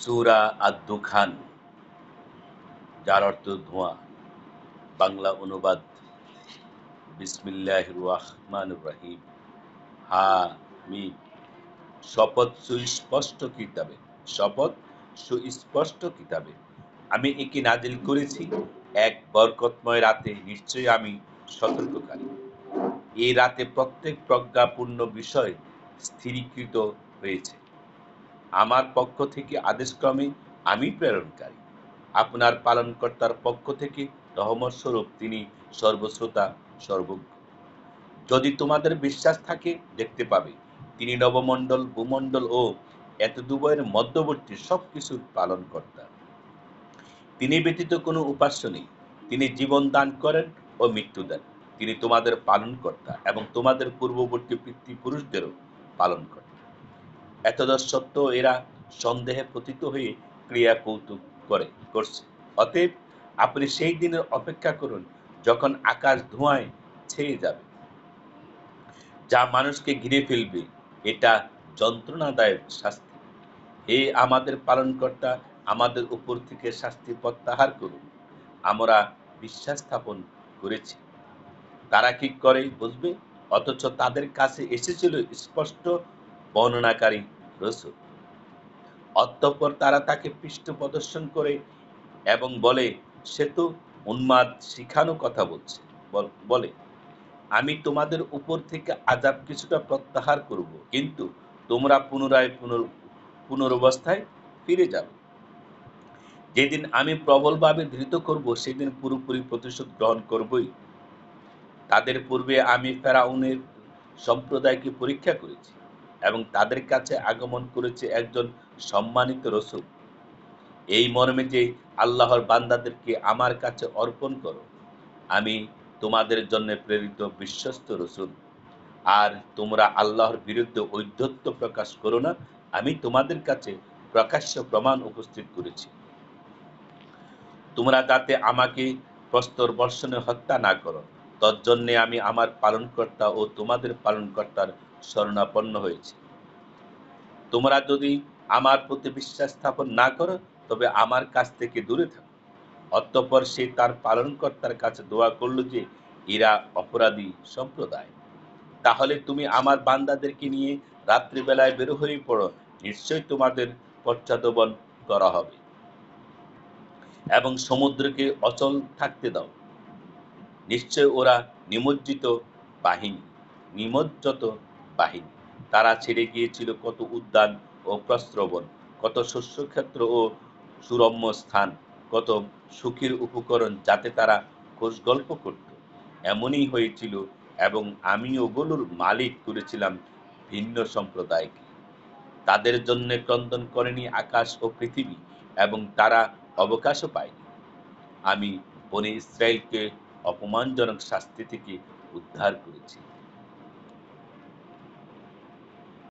সূরা আদ-দুখান, যার অর্থ ধোঁয়া। বাংলা অনুবাদ বিসমিল্লাহির রহমানির রহিম। হামিম। শপথ সুস্পষ্ট কিতাবে, শপথ সুস্পষ্ট কিতাবে। আমি একে নাজিল করেছি এক বরকতময় রাতে, নিশ্চয়ই আমি সতর্ককারী। এই রাতে প্রত্যেক প্রজ্ঞাপূর্ণ বিষয় স্থিরীকৃত হয়েছে। আমার পক্ষ থেকে আদেশক্রমে আমি প্রেরণকারী। আপনার পালনকর্তার পক্ষ থেকে রহমত স্বরূপ তিনি সর্বশ্রোতা, সর্বজ্ঞ। যদি তোমাদের বিশ্বাস থাকে, দেখতে পাবে তিনি নবমণ্ডল, ভূমণ্ডল ও এতদুভয়ের মধ্যবর্তী সবকিছুর পালনকর্তা। তিনি ব্যতীত কোনো উপাস্য নেই। তিনি জীবন দান করেন ও মৃত্যু দেন। তিনি তোমাদের পালনকর্তা এবং তোমাদের পূর্ববর্তী পিতৃপুরুষদেরও পালনকর্তা। এতদা সত্ত্বেও এরা সন্দেহে পতিত হয়ে ক্রিয়া কৌতুক করছে। অতএব আপনি সেই দিনের অপেক্ষা করুন যখন আকাশ ধোঁয়ায় ছেয়ে যাবে, যা মানুষকে ঘিরে ফেলবে। এটা যন্ত্রণাদায়ক শাস্তি। হে আমাদের পালনকর্তা, আমাদের উপর থেকে শাস্তি প্রত্যাহার করুন। আমরা বিশ্বাস স্থাপন করেছি। তারা কি করে বুঝবে? অথচ তাদের কাছে এসেছিল স্পষ্ট বর্ণনাকারী রসূল। অতঃপর তারা তাকে পৃষ্ঠ প্রদর্শন করে এবং বলে, সে তো উন্মাদ শিখানো কথা বলছে। বলে, আমি তোমাদের উপর থেকে আযাব কিছুটা প্রত্যাহার করব, কিন্তু তোমরা পুনরায় পুনরবস্থায় ফিরে যাবে। যেদিন আমি প্রবলভাবে ধৃত করব, সেদিন পুরোপুরি প্রতিশোধ গ্রহণ করবই। তাদের পূর্বে আমি ফেরাউনের সম্প্রদায়কে পরীক্ষা করেছি এবং তাদের কাছে আগমন করেছে একজন সম্মানিত রসূল, এই মর্মে যে, আল্লাহর বান্দাদেরকে আমার কাছে অর্পণ করো। আমি তোমাদের জন্য প্রেরিত বিশ্বস্ত রসূল। আর তোমরা আল্লাহর বিরুদ্ধে ঔদ্ধত্য প্রকাশ করো না। আমি তোমাদের কাছে প্রকাশ্য প্রমাণ উপস্থিত করেছি, তোমরা যাতে আমাকে প্রস্তর বর্ষণে হত্যা না করো। তজ্জন্যে আমি আমার পালনকর্তা ও তোমাদের পালনকর্তার শরণাপন্ন হয়েছি। তোমরা যদি আমার প্রতি বিশ্বাস স্থাপন না করো, তবে আমার কাছ থেকে দূরে থাকো। অতঃপর সে তার পালনকর্তার কাছে দোয়া করল যে, এরা অপরাধী সম্প্রদায়। তাহলে তুমি আমার বান্দাদেরকে নিয়ে রাত্রিবেলায় বের হয়ে পড়ো, নিশ্চয়ই তোমাদের পশ্চাদপসরণ করা হবে এবং সমুদ্রকে অচল থাকতে দাও। নিশ্চয় ওরা নিমজ্জিত বাহিনী। তারা ছেড়ে গিয়েছিল কত উদ্যান ও প্রস্রবণ, কত শস্যক্ষেত্র ও সুরম্য স্থান, কত সুখের উপকরণ, যাতে তারা খোশগল্প করত। এমনই হয়েছিল, এবং আমি ওগুলোর মালিক করেছিলাম ভিন্ন সম্প্রদায়কে। তাদের জন্য ক্রন্দন করেনি আকাশ ও পৃথিবী, এবং তারা অবকাশও পায়নি। আমি বনী ইসরাইলকে অপমানজনক শাস্তি থেকে উদ্ধার করেছি।